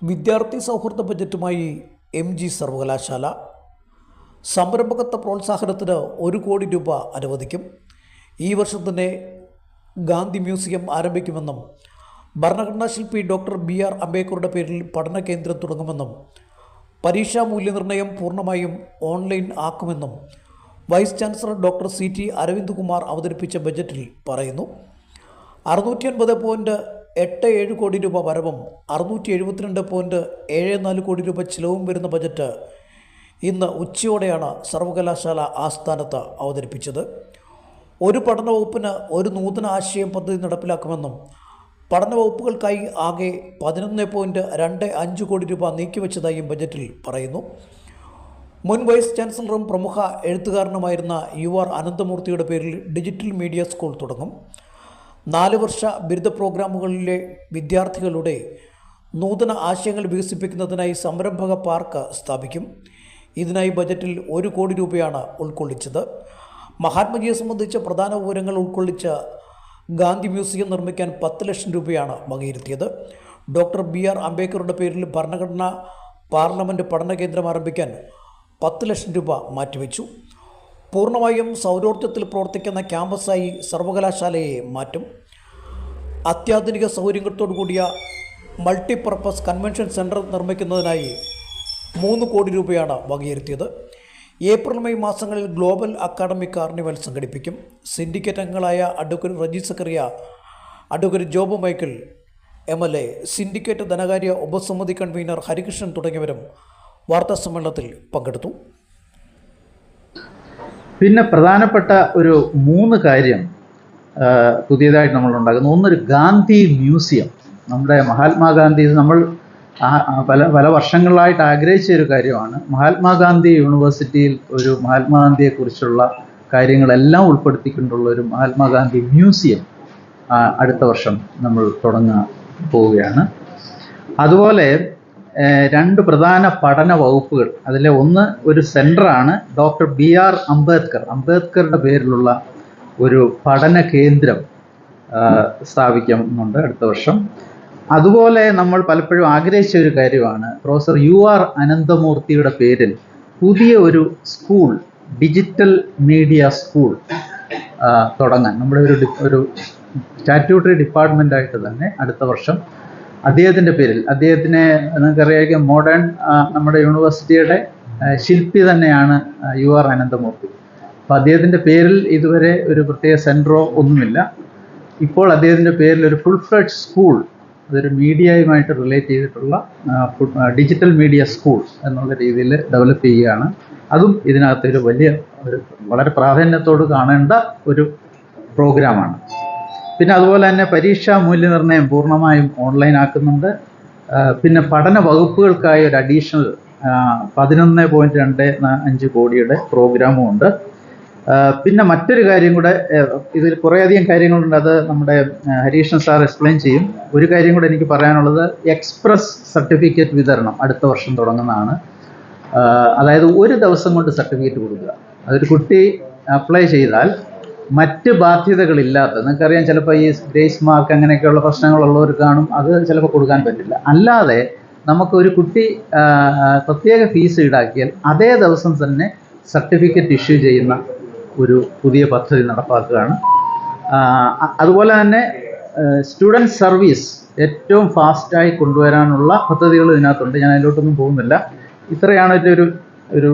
വിദ്യാർത്ഥി സൗഹൃദ ബജറ്റുമായി MG സർവകലാശാല. സംരംഭകത്വ പ്രോത്സാഹനത്തിന് 1 കോടി രൂപ അനുവദിക്കും. ഈ വർഷം തന്നെ ഗാന്ധി മ്യൂസിയം ആരംഭിക്കുമെന്നും ഭരണഘടനാ ശില്പി ഡോക്ടർ BR അംബേദ്കറുടെ പേരിൽ പഠന കേന്ദ്രം തുടങ്ങുമെന്നും പരീക്ഷാ മൂല്യനിർണ്ണയം പൂർണ്ണമായും ഓൺലൈൻ ആക്കുമെന്നും vice chancellor doctor CT Aravind Kumar അവതരിപ്പിച്ച ബജറ്റിൽ പറയുന്നു. 650.87 കോടി രൂപ വരവും 672.74 കോടി രൂപ ചിലവും വരുന്ന ബജറ്റ് ഇന്ന് ഉച്ചയോടെയാണ് സർവകലാശാല ആസ്ഥാനത്ത് അവതരിപ്പിച്ചത്. ഒരു പഠന വകുപ്പിന് ഒരു നൂതന ആശയം പദ്ധതി നടപ്പിലാക്കുമെന്നും പഠന വകുപ്പുകൾക്കായി ആകെ 11.25 കോടി രൂപ നീക്കിവെച്ചതായും ബജറ്റിൽ പറയുന്നു. മുൻ വൈസ് ചാൻസലറും പ്രമുഖ എഴുത്തുകാരനുമായിരുന്ന UR അനന്തമൂർത്തിയുടെ പേരിൽ ഡിജിറ്റൽ മീഡിയ സ്കൂൾ തുടങ്ങും. 4 വർഷ ബിരുദ പ്രോഗ്രാമുകളിലെ വിദ്യാർത്ഥികളുടെ നൂതന ആശയങ്ങൾ വികസിപ്പിക്കുന്നതിനായി സംരംഭക പാർക്ക് സ്ഥാപിക്കും. ഇതിനായി ബജറ്റിൽ 1 കോടി രൂപയാണ് ഉൾക്കൊള്ളിച്ചത്. മഹാത്മജിയെ സംബന്ധിച്ച പ്രധാന വിവരങ്ങൾ ഉൾക്കൊള്ളിച്ച ഗാന്ധി മ്യൂസിയം നിർമ്മിക്കാൻ 10 ലക്ഷം രൂപയാണ് വകയിരുത്തിയത്. ഡോക്ടർ BR അംബേദ്കറുടെ പേരിൽ ഭരണഘടനാ പാർലമെൻറ്റ് പഠന കേന്ദ്രം ആരംഭിക്കാൻ 10 ലക്ഷം രൂപ മാറ്റിവെച്ചു. പൂർണ്ണമായും സൗരോർജ്ജത്തിൽ പ്രവർത്തിക്കുന്ന ക്യാമ്പസായി സർവകലാശാലയെ മാറ്റും. അത്യാധുനിക സൗകര്യങ്ങളോടു കൂടിയ മൾട്ടിപർപ്പസ് കൺവെൻഷൻ സെൻറ്റർ നിർമ്മിക്കുന്നതിനായി 3 കോടി രൂപയാണ് വകയിരുത്തിയത്. ഏപ്രിൽ-മെയ് മാസങ്ങളിൽ ഗ്ലോബൽ അക്കാഡമിക് കാർണിവൽ സംഘടിപ്പിക്കും. സിൻഡിക്കേറ്റ് അംഗങ്ങളായ advocate Reji Zachariah, advocate Job Michael MLA, syndicate ധനകാര്യ ഉപസമിതി കൺവീനർ ഹരികൃഷ്ണൻ തുടങ്ങിയവരും വാർത്താ സമ്മേളനത്തിൽ പങ്കെടുത്തു. പിന്നെ പ്രധാനപ്പെട്ട ഒരു 3 കാര്യം പുതിയതായിട്ട് നമ്മൾ ഉണ്ടാക്കുന്നു. ഒന്നൊരു ഗാന്ധി മ്യൂസിയം. നമ്മുടെ മഹാത്മാഗാന്ധി, നമ്മൾ പല വർഷങ്ങളായിട്ട് ആഗ്രഹിച്ച ഒരു കാര്യമാണ്. മഹാത്മാഗാന്ധി യൂണിവേഴ്സിറ്റിയിൽ ഒരു മഹാത്മാഗാന്ധിയെക്കുറിച്ചുള്ള കാര്യങ്ങളെല്ലാം ഉൾപ്പെടുത്തിക്കൊണ്ടുള്ള ഒരു മഹാത്മാഗാന്ധി മ്യൂസിയം അടുത്ത വർഷം നമ്മൾ തുടങ്ങാൻ പോവുകയാണ്. അതുപോലെ 2 പ്രധാന പഠന വകുപ്പുകൾ, അതിലെ ഒന്ന് ഒരു സെൻ്ററാണ് ഡോക്ടർ BR അംബേദ്കറുടെ പേരിലുള്ള ഒരു പഠന കേന്ദ്രം സ്ഥാപിക്കുന്നുണ്ട് അടുത്ത വർഷം. അതുപോലെ നമ്മൾ പലപ്പോഴും ആഗ്രഹിച്ച ഒരു കാര്യമാണ് പ്രൊഫസർ UR അനന്തമൂർത്തിയുടെ പേരിൽ പുതിയ ഒരു സ്കൂൾ, ഡിജിറ്റൽ മീഡിയ സ്കൂൾ തുടങ്ങാൻ. നമ്മുടെ ഒരു സ്റ്റാറ്റ്യൂട്ടറി ഡിപ്പാർട്ട്മെൻറ്റായിട്ട് തന്നെ അടുത്ത വർഷം അദ്ദേഹത്തിൻ്റെ പേരിൽ, അദ്ദേഹത്തിനെ നിങ്ങൾക്കറിയാം, മോഡേൺ നമ്മുടെ യൂണിവേഴ്സിറ്റിയുടെ ശില്പി തന്നെയാണ് UR അനന്തമൂർത്തി. അപ്പോൾ അദ്ദേഹത്തിൻ്റെ പേരിൽ ഇതുവരെ ഒരു പ്രത്യേക സെൻറ്ററോ ഒന്നുമില്ല. ഇപ്പോൾ അദ്ദേഹത്തിൻ്റെ പേരിൽ ഒരു ഫുൾ ഫ്ലെഡ്ജ് സ്കൂൾ, അതൊരു മീഡിയയുമായിട്ട് റിലേറ്റ് ചെയ്തിട്ടുള്ള ഡിജിറ്റൽ മീഡിയ സ്കൂൾ എന്നുള്ള രീതിയിൽ ഡെവലപ്പ് ചെയ്യുകയാണ്. അതും ഇതിനകത്തൊരു വളരെ പ്രാധാന്യത്തോട് കാണേണ്ട ഒരു പ്രോഗ്രാമാണ്. പിന്നെ അതുപോലെ തന്നെ പരീക്ഷാ മൂല്യനിർണ്ണയം പൂർണ്ണമായും ഓൺലൈൻ ആക്കുന്നുണ്ട്. പിന്നെ പഠന വകുപ്പുകൾക്കായി ഒരു അഡീഷണൽ 11.25 കോടിയുടെ പ്രോഗ്രാമും ഉണ്ട്. പിന്നെ മറ്റൊരു കാര്യം കൂടെ, ഇതിൽ കുറേയധികം കാര്യങ്ങളുണ്ട്, അത് നമ്മുടെ ഹരീഷൻ സാർ എക്സ്പ്ലെയിൻ ചെയ്യും. ഒരു കാര്യം കൂടെ എനിക്ക് പറയാനുള്ളത്, എക്സ്പ്രസ് സർട്ടിഫിക്കറ്റ് വിതരണം അടുത്ത വർഷം തുടങ്ങുന്നതാണ്. അതായത് ഒരു ദിവസം കൊണ്ട് സർട്ടിഫിക്കറ്റ് കൊടുക്കുക. അതൊരു കുട്ടി അപ്ലൈ ചെയ്താൽ മറ്റ് ബാധ്യതകളില്ലാത്ത, നിങ്ങൾക്കറിയാം ചിലപ്പോൾ ഈ ഗ്രേസ് മാർക്ക് അങ്ങനെയൊക്കെയുള്ള പ്രശ്നങ്ങളുള്ളവർ കാണും, അത് ചിലപ്പോൾ കൊടുക്കാൻ പറ്റില്ല. അല്ലാതെ നമുക്കൊരു കുട്ടി പ്രത്യേക ഫീസ് ഈടാക്കിയാൽ അതേ ദിവസം തന്നെ സർട്ടിഫിക്കറ്റ് ഇഷ്യൂ ചെയ്യുന്ന ഒരു പുതിയ പദ്ധതി നടപ്പാക്കുകയാണ്. അതുപോലെ തന്നെ സ്റ്റുഡൻറ്റ് സർവീസ് ഏറ്റവും ഫാസ്റ്റായി കൊണ്ടുവരാനുള്ള പദ്ധതികൾ ഇതിനകത്തുണ്ട്. ഞാൻ അതിലോട്ടൊന്നും പോകുന്നില്ല. ഇത്രയാണ് ഇതിൻ്റെ ഒരു